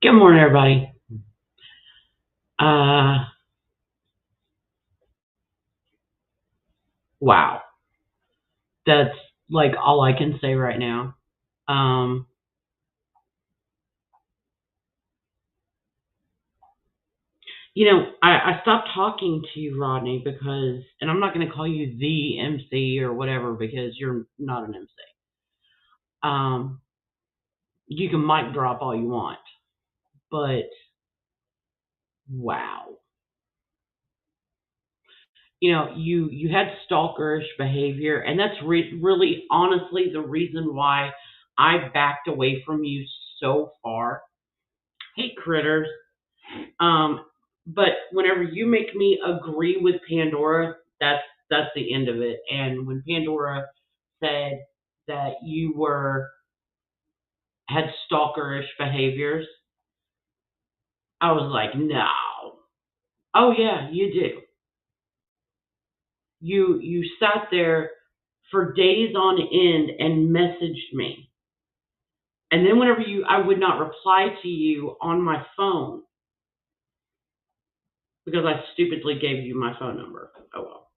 Good morning, everybody. Uh, wow, that's like all I can say right now. Um, I stopped talking to you, Rodney, because, and I'm not going to call you the MC or whatever because you're not an MC. You can mic drop all you want, but wow, you had stalkerish behavior, and that's really, honestly, the reason why I backed away from you so far. Hey, critters. Um, but whenever you make me agree with Pandora, that's the end of it. And when Pandora said that you were had stalkerish behaviors, I was like, no. Oh yeah, you do. You sat there for days on end and messaged me. And then whenever I would not reply to you on my phone because I stupidly gave you my phone number. Oh well.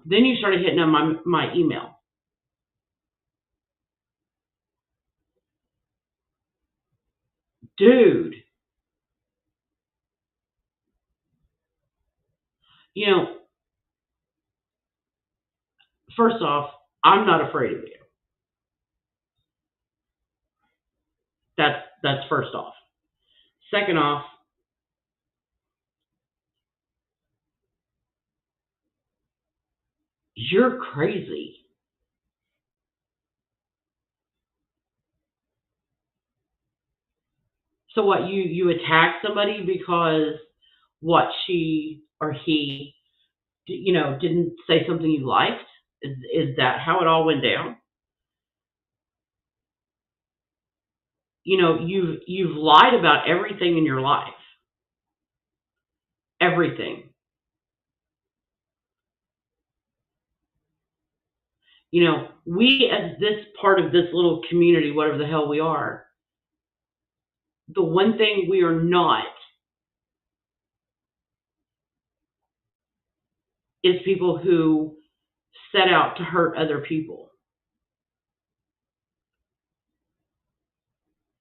Then you started hitting on my email. Dude, you know, first off, I'm not afraid of you. That's first off. Second off, you're crazy. So what? You attack somebody because what she or he, didn't say something you liked? Is that how it all went down? You've lied about everything in your life. Everything. We as this part of this little community, whatever the hell we are, the one thing we are not is people who set out to hurt other people.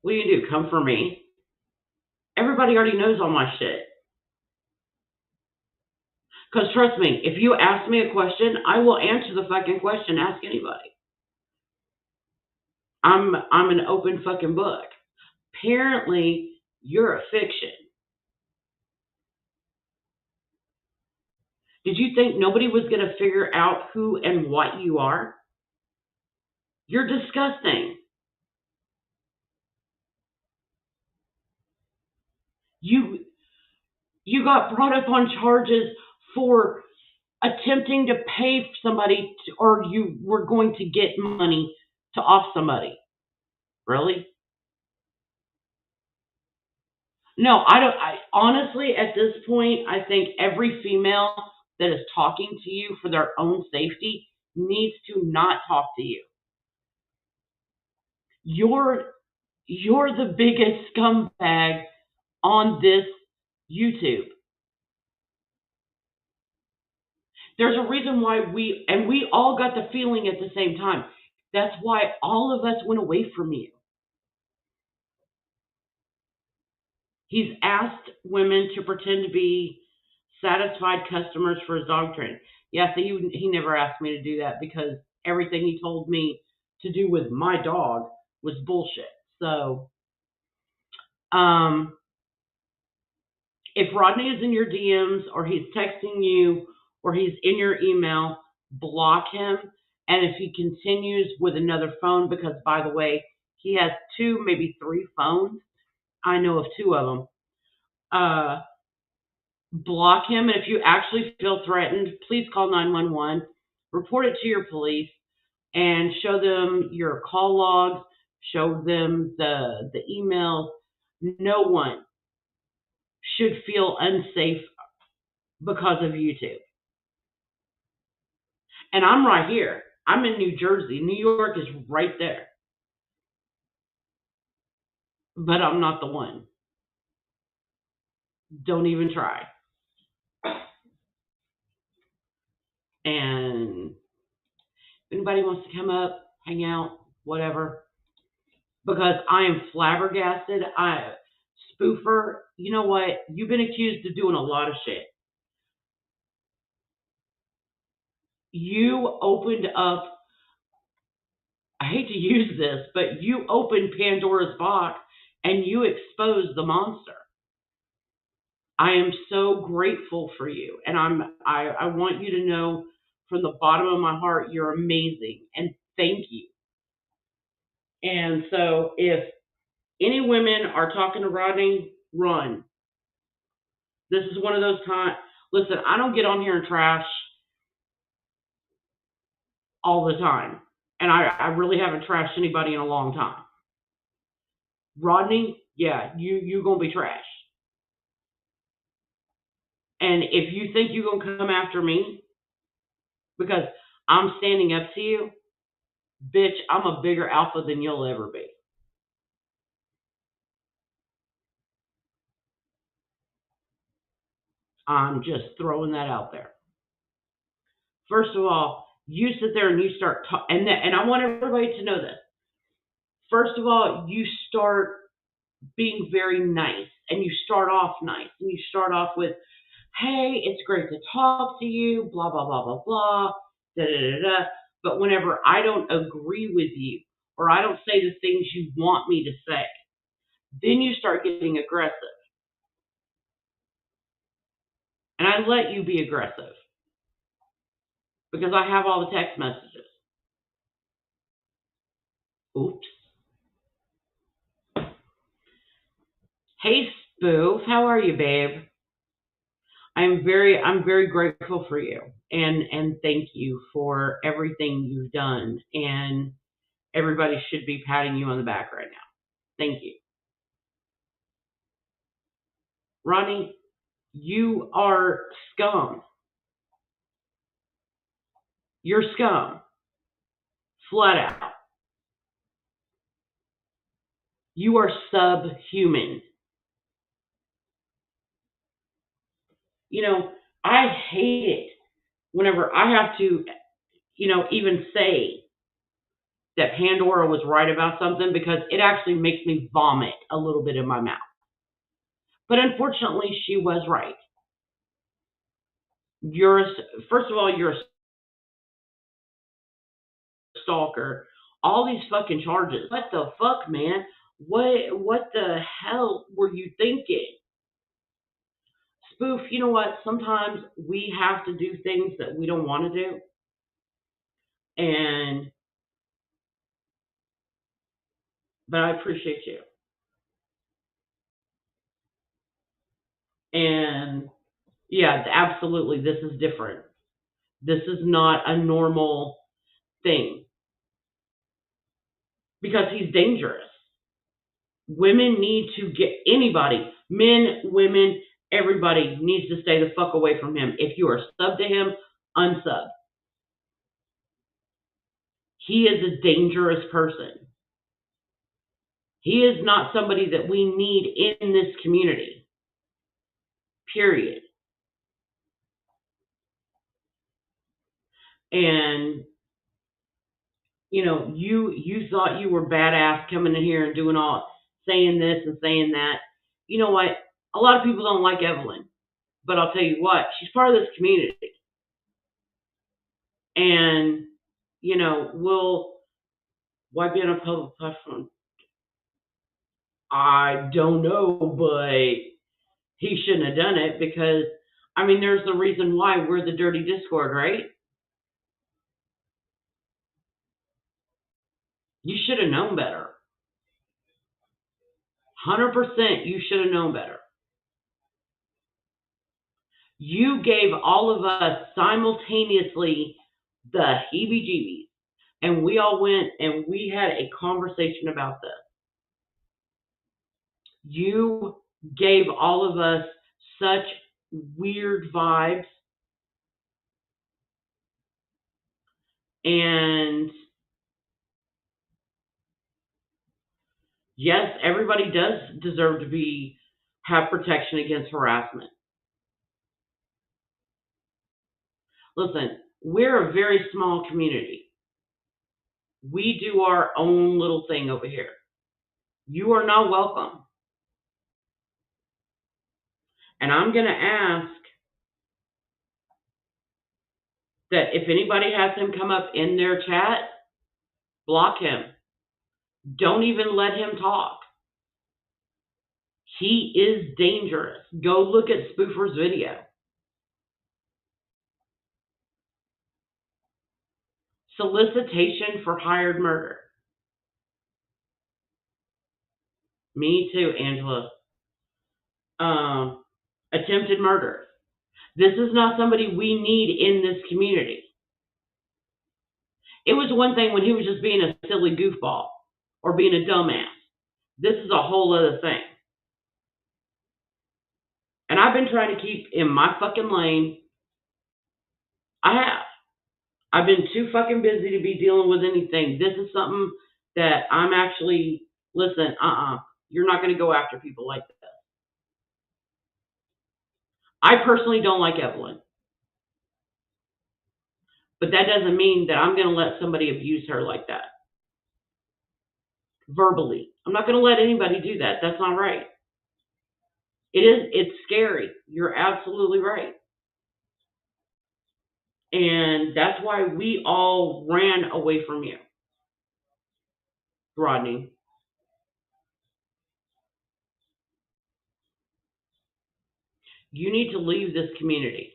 What do you do? Come for me? Everybody already knows all my shit. Because trust me, if you ask me a question, I will answer the fucking question. Ask anybody. I'm an open fucking book. Apparently, you're a fiction. Did you think nobody was going to figure out who and what you are? You're disgusting. You you got brought up on charges for attempting to pay somebody or you were going to get money to off somebody. Really? No, I don't. I honestly, at this point, I think every female that is talking to you for their own safety needs to not talk to you. You're you're the biggest scumbag on this YouTube. There's a reason why we all got the feeling at the same time. That's why all of us went away from you. He's asked women to pretend to be satisfied customers for his dog training. Yeah, so he never asked me to do that because everything he told me to do with my dog was bullshit. So, um, if Rodney is in your DMs or he's texting you or he's in your email, block him. And if he continues with another phone, because by the way, he has two, maybe three phones. I know of two of them. Uh, Block him. And if you actually feel threatened, please call 911, report it to your police, and show them your call logs, show them the emails. No one should feel unsafe because of YouTube. And I'm right here. I'm in New Jersey. New York is right there. but I'm not the one. Don't even try. And if anybody wants to come up, hang out, whatever, because I am flabbergasted. Spoofer, you know what? You've been accused of doing a lot of shit. You opened up, I hate to use this, but you opened Pandora's box and you exposed the monster. I am so grateful for you, and I want you to know from the bottom of my heart you're amazing, and thank you. And so if any women are talking to Rodney, run. This is one of those times. Listen, I don't get on here and trash all the time, and I really haven't trashed anybody in a long time. Rodney, yeah, you gonna be trash. And if you think you're gonna come after me because I'm standing up to you, bitch, I'm a bigger alpha than you'll ever be. I'm just throwing that out there. First of all, you sit there and you start and I want everybody to know this. First of all, you start being very nice, and you start off nice, and you start off with, "Hey, it's great to talk to you," blah blah blah blah blah, da da da da. But whenever I don't agree with you, or I don't say the things you want me to say, then you start getting aggressive, and I let you be aggressive because I have all the text messages. Oops. Hey, Spoof, how are you, babe? I'm very grateful for you, and thank you for everything you've done, and everybody should be patting you on the back right now. Thank you. Ronnie, you are scum. You're scum. Flat out. You are subhuman. You know, I hate it whenever I have to, even say that Pandora was right about something, because it actually makes me vomit a little bit in my mouth. But unfortunately, she was right. First of all, you're a stalker. All these fucking charges. What the fuck, man? What the hell were you thinking? Spoof, you know what? Sometimes we have to do things that we don't want to do. And but I appreciate you. And yeah, absolutely, this is different. This is not a normal thing because he's dangerous. Women need to get anybody, men, women, everybody needs to stay the fuck away from him. If you are sub to him, unsub. He is a dangerous person. He is not somebody that we need in this community. Period. And you thought you were badass coming in here and doing all saying this and saying that. You know what? A lot of people don't like Evelyn, but I'll tell you what, she's part of this community. And we'll why be on a public platform? I don't know, but he shouldn't have done it because there's the reason why we're the dirty Discord, right? You should have known better. 100% you should have known better. You gave all of us simultaneously the heebie jeebies, and we all went and we had a conversation about this. You gave all of us such weird vibes, and Yes, everybody does deserve to have protection against harassment. Listen, we're a very small community. We do our own little thing over here. You are not welcome. And I'm going to ask that if anybody has him come up in their chat, block him. Don't even let him talk. He is dangerous. Go look at Spoofer's video. Solicitation for hired murder. Me too, Angela. Attempted murder. This is not somebody we need in this community. It was one thing when he was just being a silly goofball or being a dumbass. This is a whole other thing. And I've been trying to keep in my fucking lane. I have. I've been too fucking busy to be dealing with anything. This is something that I'm actually, listen, you're not going to go after people like this. I personally don't like Evelyn. But that doesn't mean that I'm going to let somebody abuse her like that. Verbally. I'm not going to let anybody do that. That's not right. It's scary. You're absolutely right. And that's why we all ran away from you, Rodney. You need to leave this community.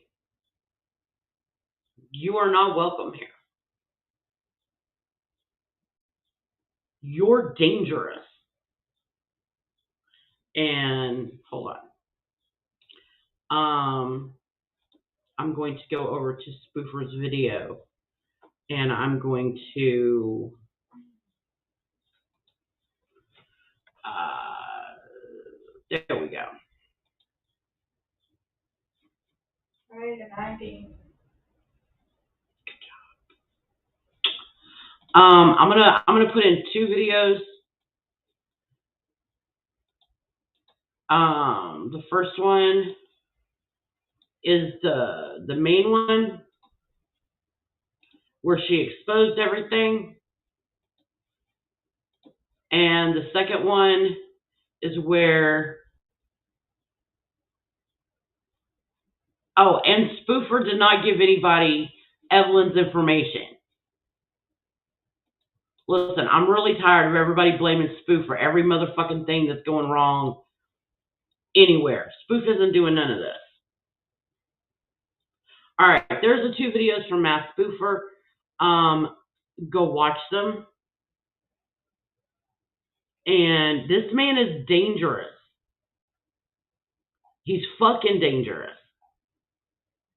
You are not welcome here. You're dangerous. And hold on. I'm going to go over to Spoofer's video and I'm going to there we go. Friday the 19th. I'm gonna put in two videos. The first one is the main one where she exposed everything, and the second one is where and Spoofer did not give anybody Evelyn's information. Listen, I'm really tired of everybody blaming Spoof for every motherfucking thing that's going wrong anywhere. Spoof isn't doing none of this. All right, there's the two videos from Matt Spoofer. Go watch them. And this man is dangerous. He's fucking dangerous.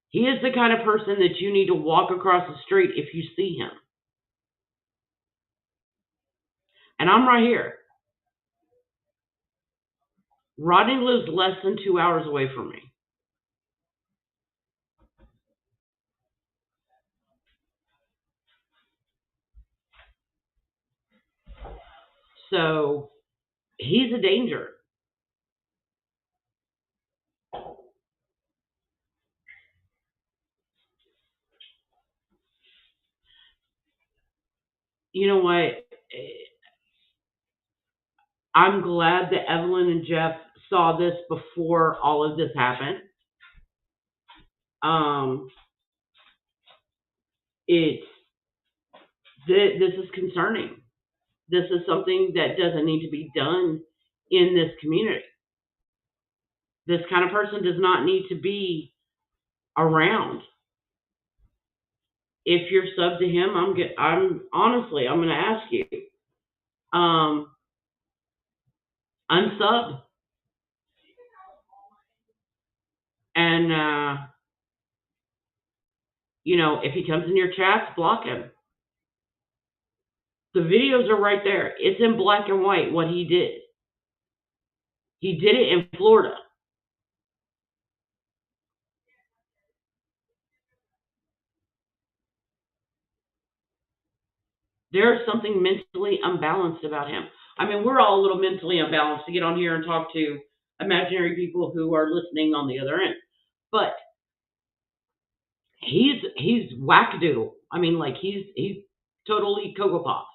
He is the kind of person that you need to walk across the street if you see him. And I'm right here. Rodney lives less than 2 hours away from me. So he's a danger. You know what? I'm glad that Evelyn and Jeff saw this before all of this happened. This is concerning. This is something that doesn't need to be done in this community. This kind of person does not need to be around. If you're sub to him, I'm honestly, I'm going to ask you, unsub. And, if he comes in your chats, block him. The videos are right there. It's in black and white what he did. He did it in Florida. There's something mentally unbalanced about him. I mean, we're all a little mentally unbalanced to get on here and talk to imaginary people who are listening on the other end. But he's wackadoodle. I mean, like he's totally Cocoa Puffs.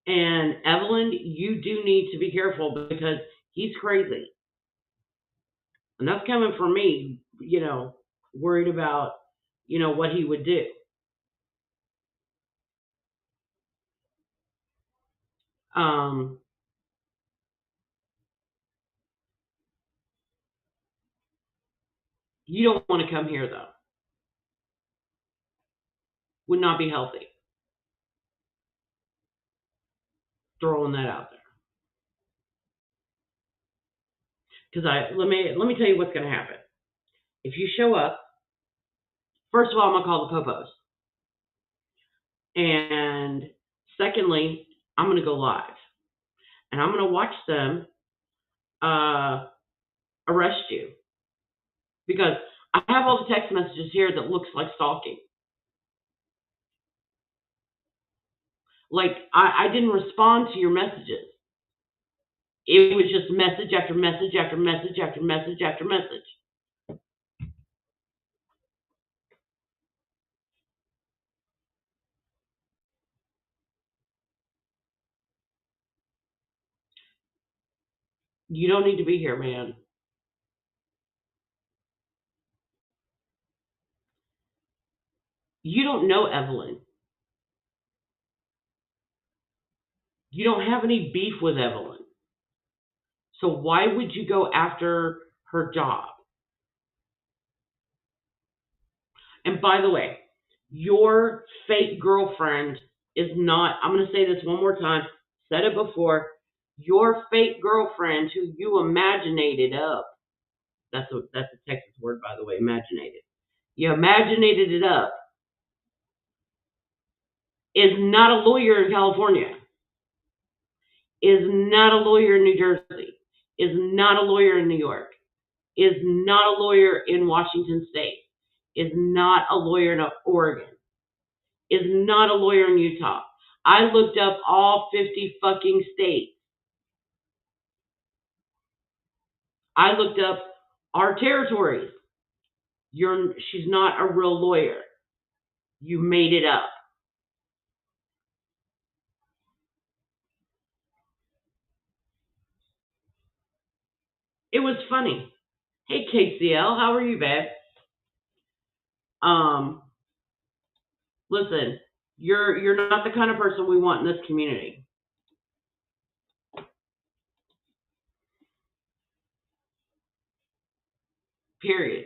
And Evelyn, you do need to be careful because he's crazy. And that's coming from me, worried about, what he would do. Um, you don't want to come here though. Would not be healthy. Throwing that out there. Because let me tell you what's going to happen. If you show up, first of all, I'm gonna call the popos, and secondly, I'm gonna go live, and I'm gonna watch them arrest you because I have all the text messages here that looks like stalking. Like I didn't respond to your messages. It was just message after message after message after message after message. You don't need to be here, man. You don't know Evelyn. You don't have any beef with Evelyn. So why would you go after her job? And by the way, your fake girlfriend is not, I'm going to say this one more time, said it before, your fake girlfriend who you imaginated up, that's a Texas word, by the way, imaginated. You imaginated it up, is not a lawyer in California, is not a lawyer in New Jersey, is not a lawyer in New York, is not a lawyer in Washington State, is not a lawyer in Oregon, is not a lawyer in Utah. I looked up all 50 fucking states. I looked up our territories. She's not a real lawyer. You made it up. It was funny. Hey KCL, how are you, babe? Um, Listen, you're not the kind of person we want in this community. Period.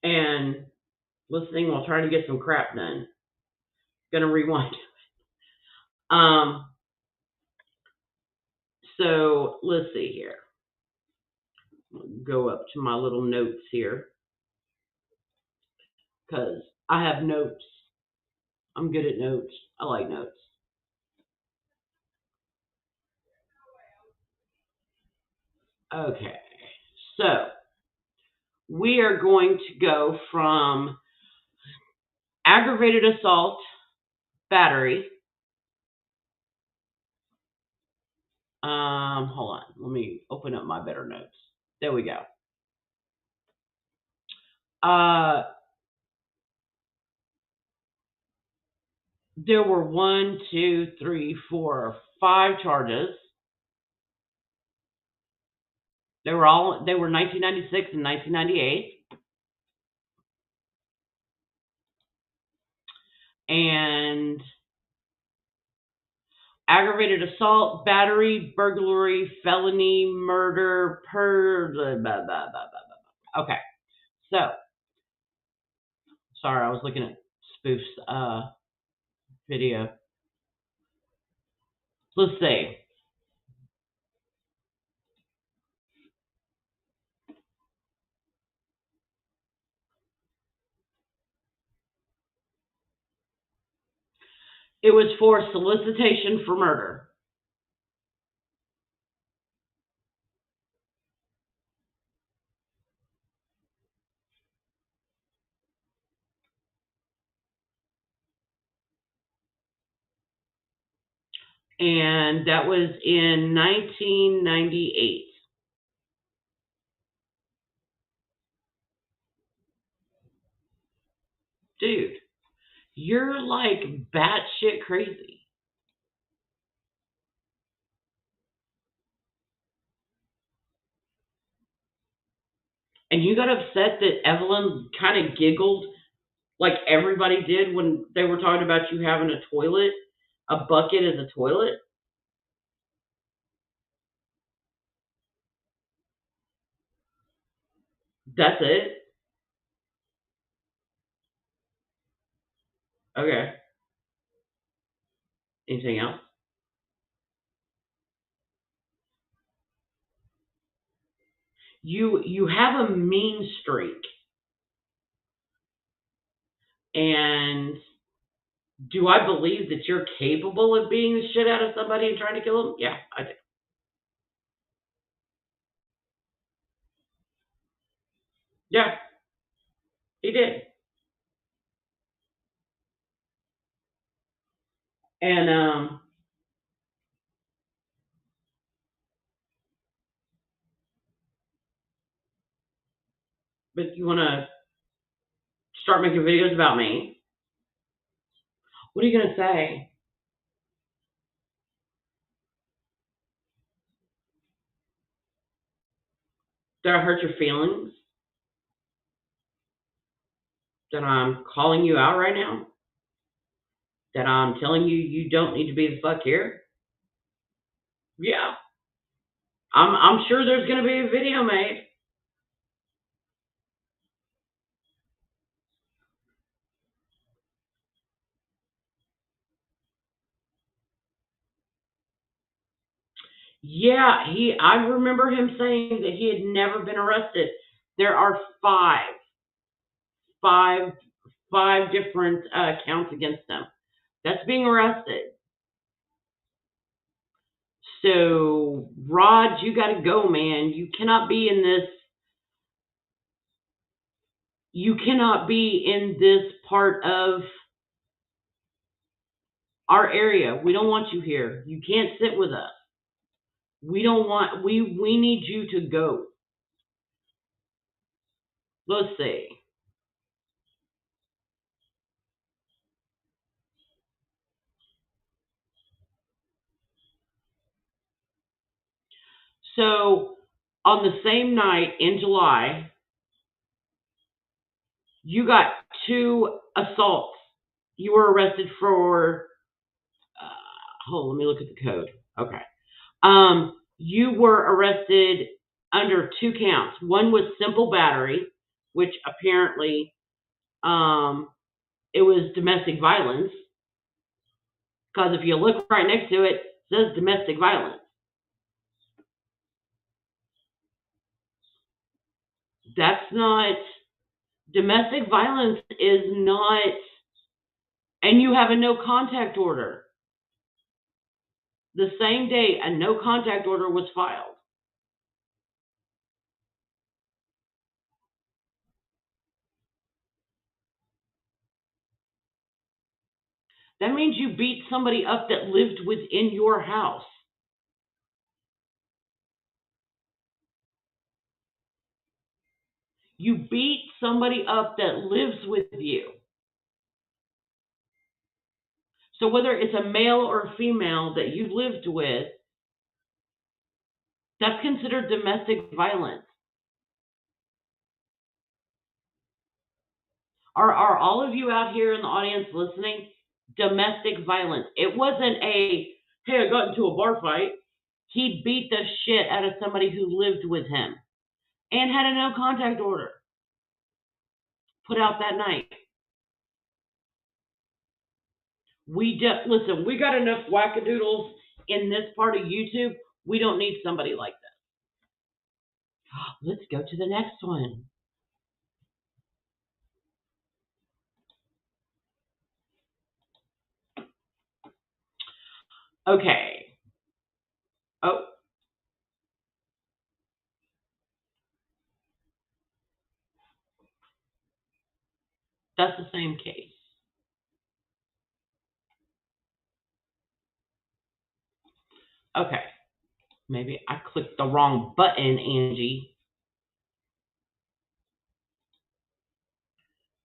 And listening while trying to get some crap done. Gonna rewind. Um, so let's see here. Go up to my little notes here because I have notes. I'm good at notes. I like notes. Okay, so we are going to go from aggravated assault, battery. Hold on. Let me open up my better notes. There we go. There were 1, 2, 3, 4, 5 charges. They were 1996 and 1998. And aggravated assault, battery, burglary, felony, murder, blah, blah, blah, blah, blah. Okay. So, sorry, I was looking at Spoof's video. Let's see. It was for solicitation for murder. And that was in 1998. Dude, you're like batshit crazy. And you got upset that Evelyn kind of giggled like everybody did when they were talking about you having a toilet, a bucket as a toilet. That's it. Okay. Anything else? You have a mean streak, and do I believe that you're capable of beating the shit out of somebody and trying to kill them? Yeah, I do. Yeah, he did. And but you want to start making videos about me? What are you gonna say? Did I hurt your feelings? That I'm calling you out right now? That I'm telling you you don't need to be the fuck here? Yeah, I'm sure there's gonna be a video made. Yeah, I remember him saying that he had never been arrested. There are five, five different counts against him. That's being arrested. So, Rod, you got to go, man. You cannot be in this. You cannot be in this part of our area. We don't want you here. You can't sit with us. We don't want. We need you to go. Let's see. So, on the same night in July, you got two assaults. You were arrested for. Hold on, let me look at the code. Okay. You were arrested under two counts. One was simple battery, which apparently it was domestic violence. Because if you look right next to it, it says domestic violence. That's not domestic violence is not, and you have a no contact order. The same day a no contact order was filed. That means you beat somebody up that lived within your house. You beat somebody up that lives with you. So whether it's a male or a female that you lived with, that's considered domestic violence. Are all of you out here in the audience listening? Domestic violence. It wasn't a, hey, I got into a bar fight. He beat the shit out of somebody who lived with him and had a no contact order put out that night. Listen, we got enough wackadoodles in this part of YouTube. We don't need somebody like that. Let's go to the next one. Okay. Oh, that's the same case. Okay. Maybe I clicked the wrong button, Angie.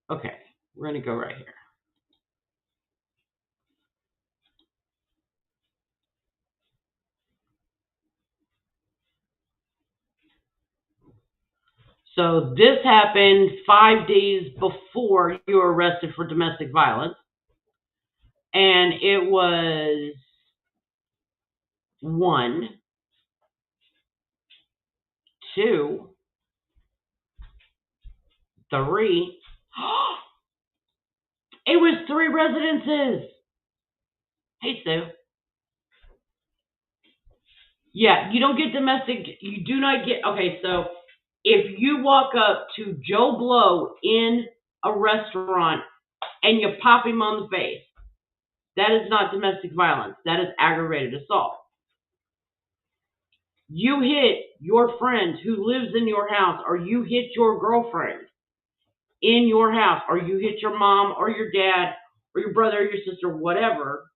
Okay. We're going to go right here. So this happened 5 days before you were arrested for domestic violence. And it was 1, 2, 3. It was 3 residences. Hey, Sue. Yeah, you don't get domestic. You do not get. Okay, so if you walk up to Joe Blow in a restaurant and you pop him on the face, that is not domestic violence. That is aggravated assault. You hit your friend who lives in your house, or you hit your girlfriend in your house, or you hit your mom or your dad or your brother or your sister, whatever,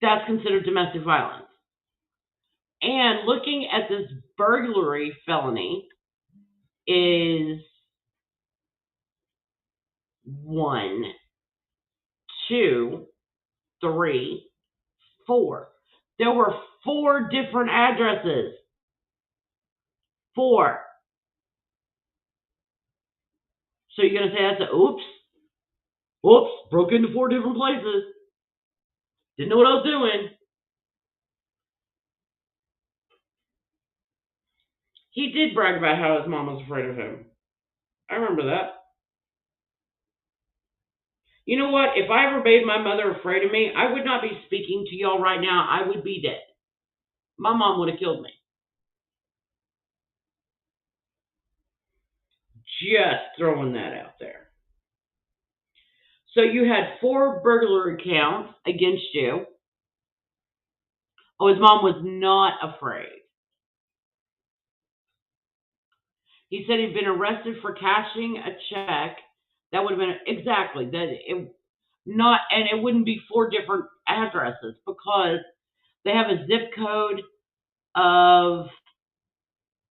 that's considered domestic violence. And looking at this burglary felony is 1, 2, 3, 4. There were 4 different addresses. 4. So you're going to say that's a oops? Oops, broke into 4 different places. Didn't know what I was doing. He did brag about how his mom was afraid of him. I remember that. You know what? If I ever made my mother afraid of me, I would not be speaking to y'all right now. I would be dead. My mom would have killed me. Just throwing that out there. So you had 4 burglary counts against you. Oh, his mom was not afraid. He said he'd been arrested for cashing a check. That would have been exactly that. It wouldn't be 4 different addresses because they have a zip code of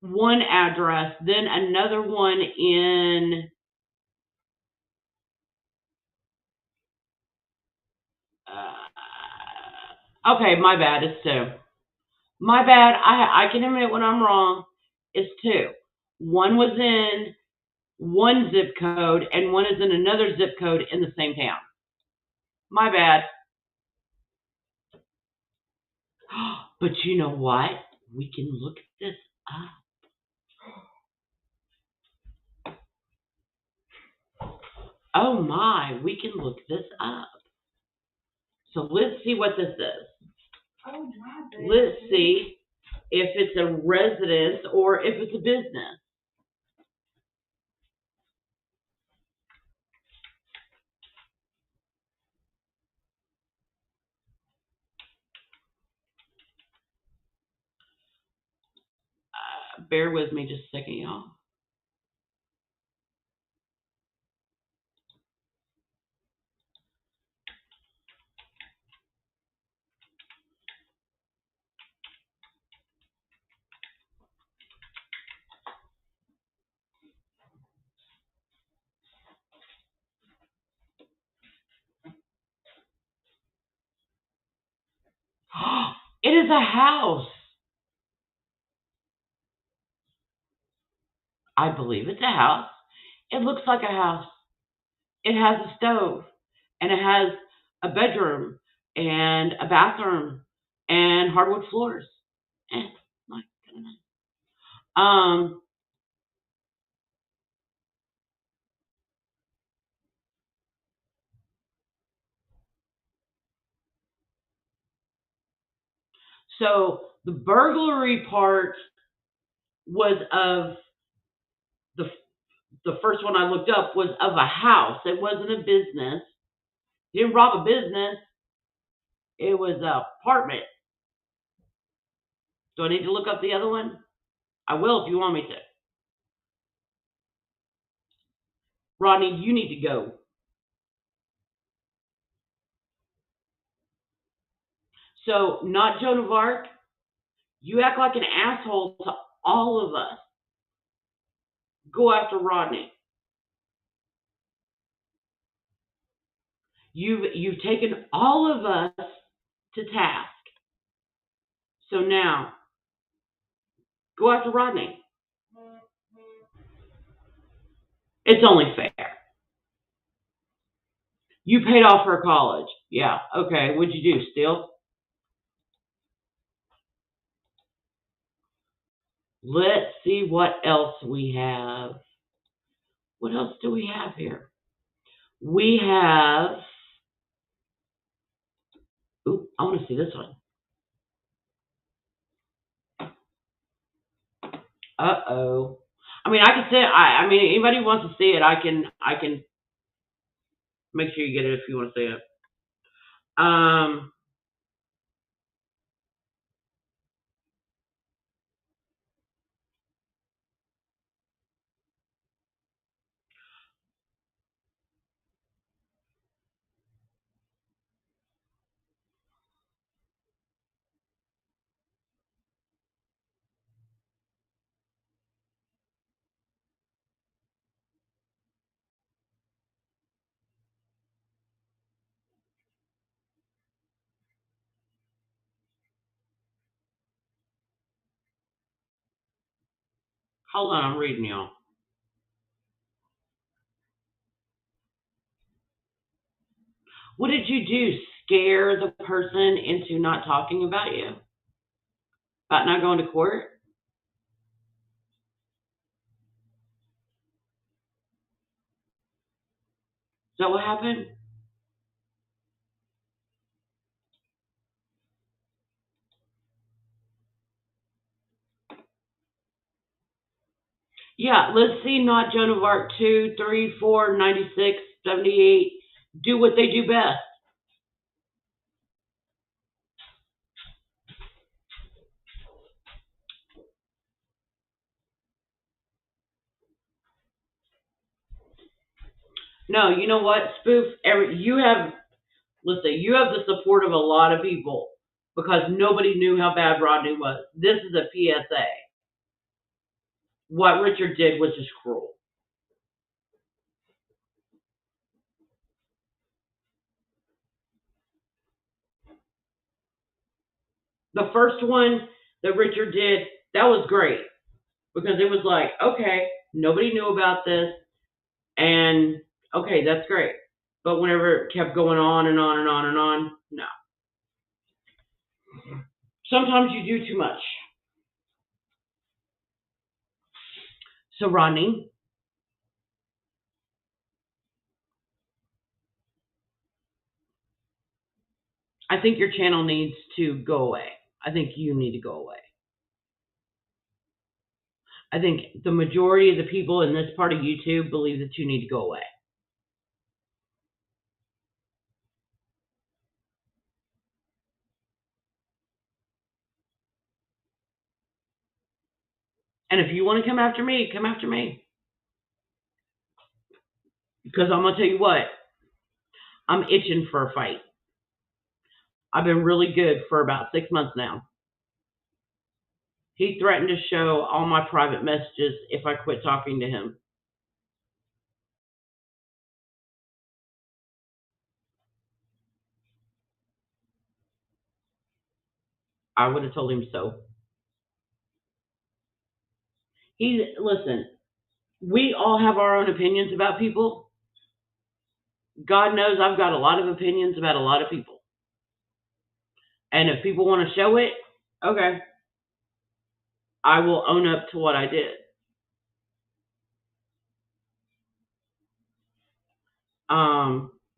one address, then another one in okay, my bad, it's 2. My bad, I can admit when I'm wrong. It's 2. One was in one zip code and one is in another zip code in the same town. My bad. But you know what? We can look this up. Oh my, we can look this up. So let's see what this is. Oh my. Let's see if it's a residence or if it's a business. Bear with me just a second, y'all. It is a house. I believe it's a house. It looks like a house. It has a stove, and it has a bedroom and a bathroom and hardwood floors. My goodness. So the burglary part was of the first one I looked up was of a house. It wasn't a business. He didn't rob a business. It was an apartment. Do I need to look up the other one? I will if you want me to. Rodney, you need to go. So, not Joan of Arc, you act like an asshole to all of us. Go after Rodney. You've taken all of us to task. So now, go after Rodney. It's only fair. You paid off her college. Yeah, okay. What'd you do? Steal? Let's see what else we have. What else do we have here? We have. Ooh, I want to see this one. Uh-oh. I mean, I can say. I mean, anybody who wants to see it, I can make sure you get it if you want to see it. Hold on, I'm reading y'all. What did you do? Scare the person into not talking about you? About not going to court? Is that what happened? Yeah, let's see, not Joan of Arc 2, 3, 4, 96, 78. Do what they do best. No, you know what, Spoof? You have the support of a lot of people because nobody knew how bad Rodney was. This is a PSA. What Richard did was just cruel. The first one that Richard did, that was great because it was like, okay, nobody knew about this, and okay, that's great. But whenever it kept going on and on and on and on, no. Sometimes you do too much. So, Rodney, I think your channel needs to go away. I think you need to go away. I think the majority of the people in this part of YouTube believe that you need to go away. And if you want to come after me, come after me. Because I'm going to tell you what, I'm itching for a fight. I've been really good for about 6 months now. He threatened to show all my private messages if I quit talking to him. I would have told him so. Listen, we all have our own opinions about people. God knows I've got a lot of opinions about a lot of people. And if people want to show it, okay. I will own up to what I did.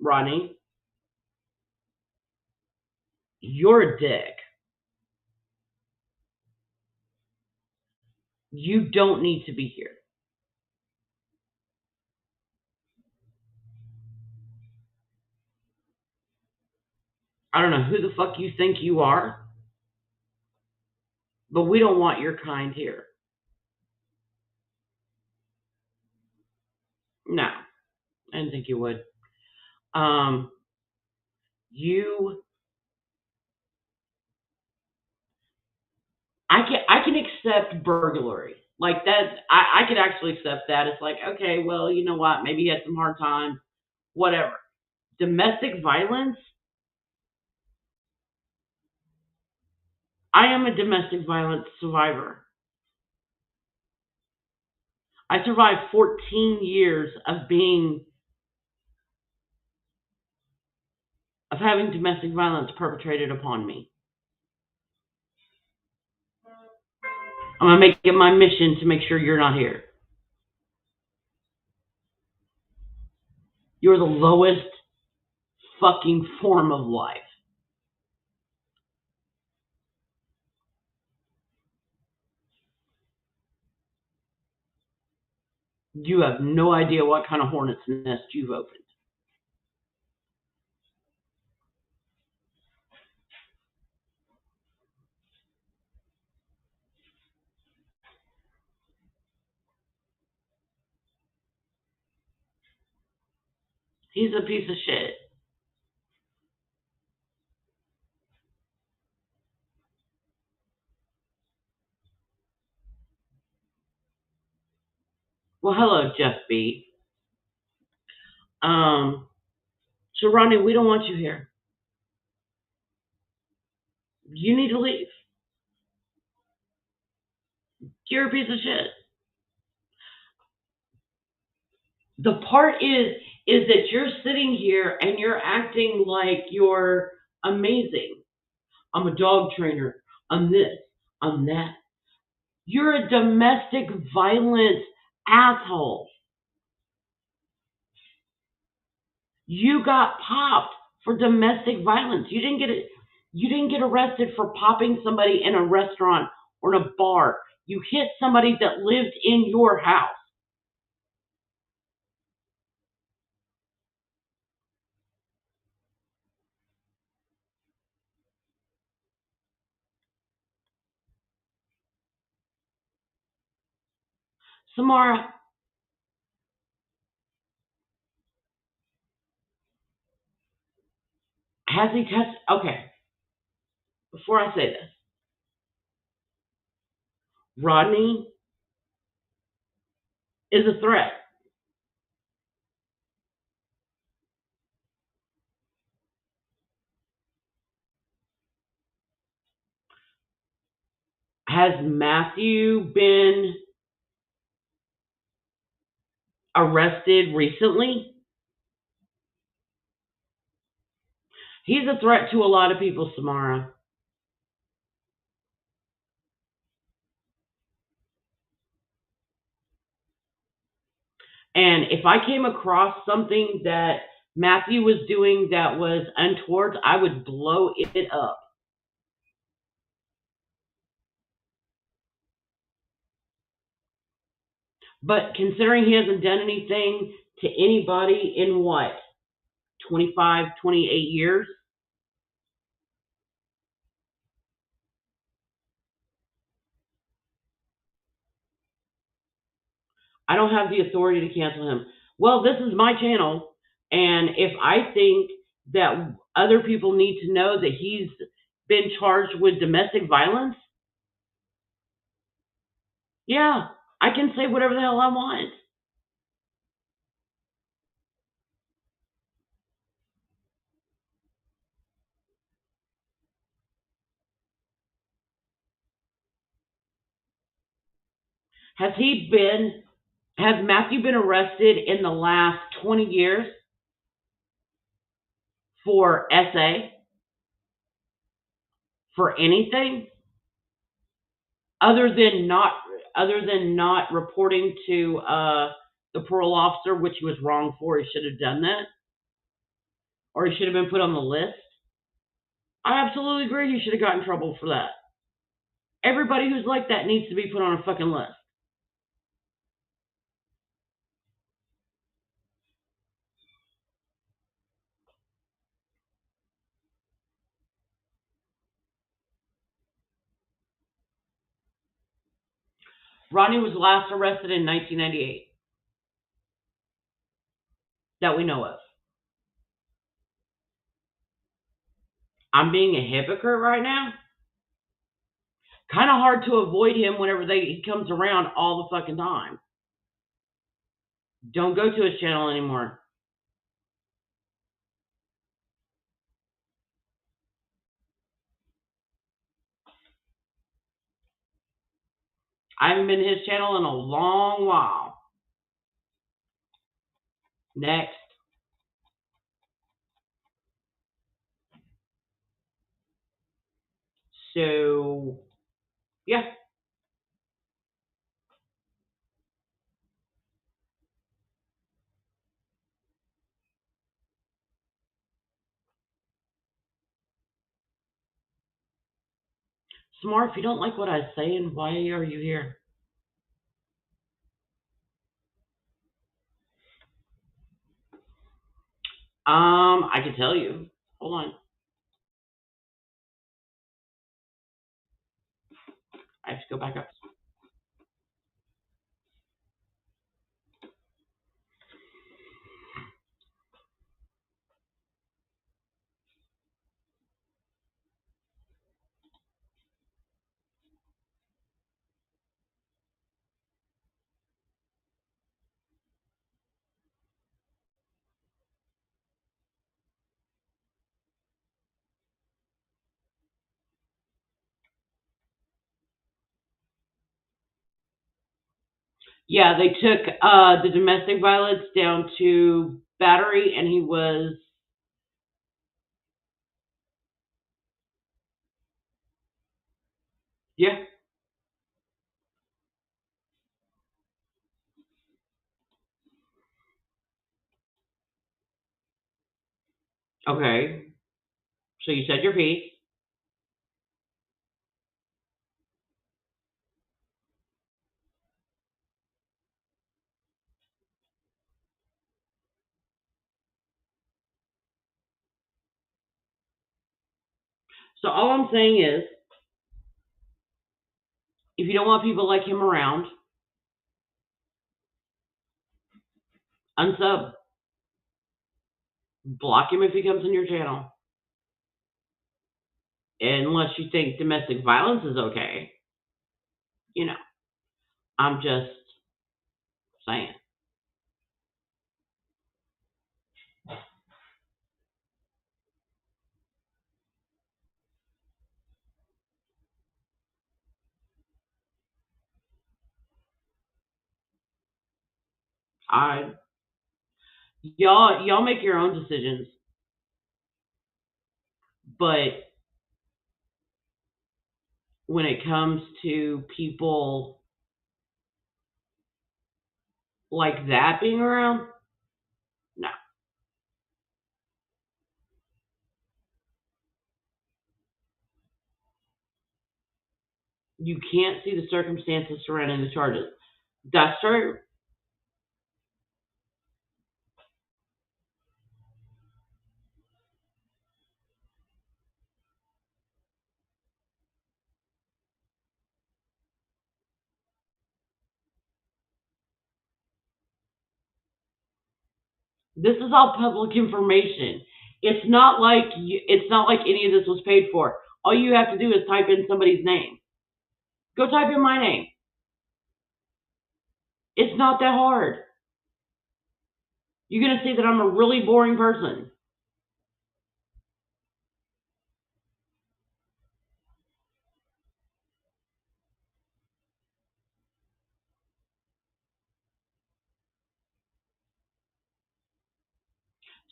Ronnie, you're a dick. You don't need to be here. I don't know who the fuck you think you are, but we don't want your kind here. No, I didn't think you would. You I can accept burglary. Like that, I could actually accept that. It's like, okay, well, you know what? Maybe he had some hard times, whatever. Domestic violence, I am a domestic violence survivor. I survived 14 years of having domestic violence perpetrated upon me. I'm gonna make it my mission to make sure you're not here. You're the lowest fucking form of life. You have no idea what kind of hornet's nest you've opened. He's a piece of shit. Well, hello, Jeff B. So Rodney, we don't want you here. You need to leave. You're a piece of shit. The part is that you're sitting here and you're acting like you're amazing. I'm a dog trainer. I'm this. I'm that. You're a domestic violence asshole. You got popped for domestic violence. You didn't get arrested for popping somebody in a restaurant or in a bar. You hit somebody that lived in your house. Samara, has he tested? Okay, before I say this, Rodney is a threat. Has Matthew been arrested recently? He's a threat to a lot of people, Samara. And if I came across something that Matthew was doing that was untoward, I would blow it up. But considering he hasn't done anything to anybody in what, 25, 28 years? I don't have the authority to cancel him. Well, this is my channel, and if I think that other people need to know that he's been charged with domestic violence, yeah, I can say whatever the hell I want. Has he been, has Matthew been arrested in the last 20 years for SA, for anything other than not reporting to the parole officer, which he was wrong for? He should have done that, or he should have been put on the list. I absolutely agree he should have gotten in trouble for that. Everybody who's like that needs to be put on a fucking list. Rodney was last arrested in 1998 that we know of. I'm being a hypocrite right now Kind of hard to avoid him whenever he comes around all the fucking time. Don't go to his channel anymore. I haven't been to his channel in a long while. Next. So, yeah. Smart, if you don't like what I'm saying, why are you here? I can tell you. Hold on. I have to go back up. Yeah, they took the domestic violence down to battery, and he was. Yeah. Okay. So you said your piece. So all I'm saying is, if you don't want people like him around, unsub. Block him if he comes in your channel. Unless you think domestic violence is okay. You know, I'm just saying. I y'all make your own decisions, but when it comes to people like that being around, no. You can't see the circumstances surrounding the charges. That's true. This is all public information. It's not like any of this was paid for. All you have to do is type in somebody's name. Go type in my name. It's not that hard. You're going to see that I'm a really boring person.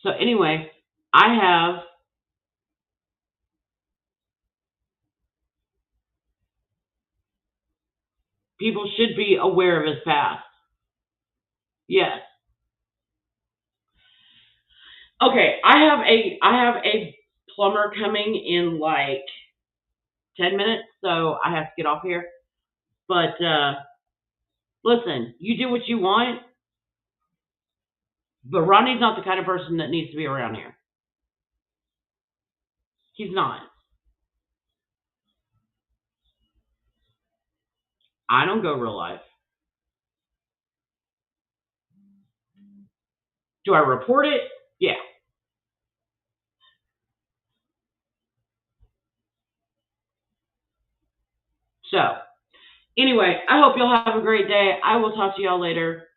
So anyway, I have people should be aware of his past. Yes. Okay, I have a plumber coming in like 10 minutes, so I have to get off here. But listen, you do what you want, but Ronnie's not the kind of person that needs to be around here. He's not. I don't go real life. Do I report it? Yeah. So, anyway, I hope y'all have a great day. I will talk to y'all later.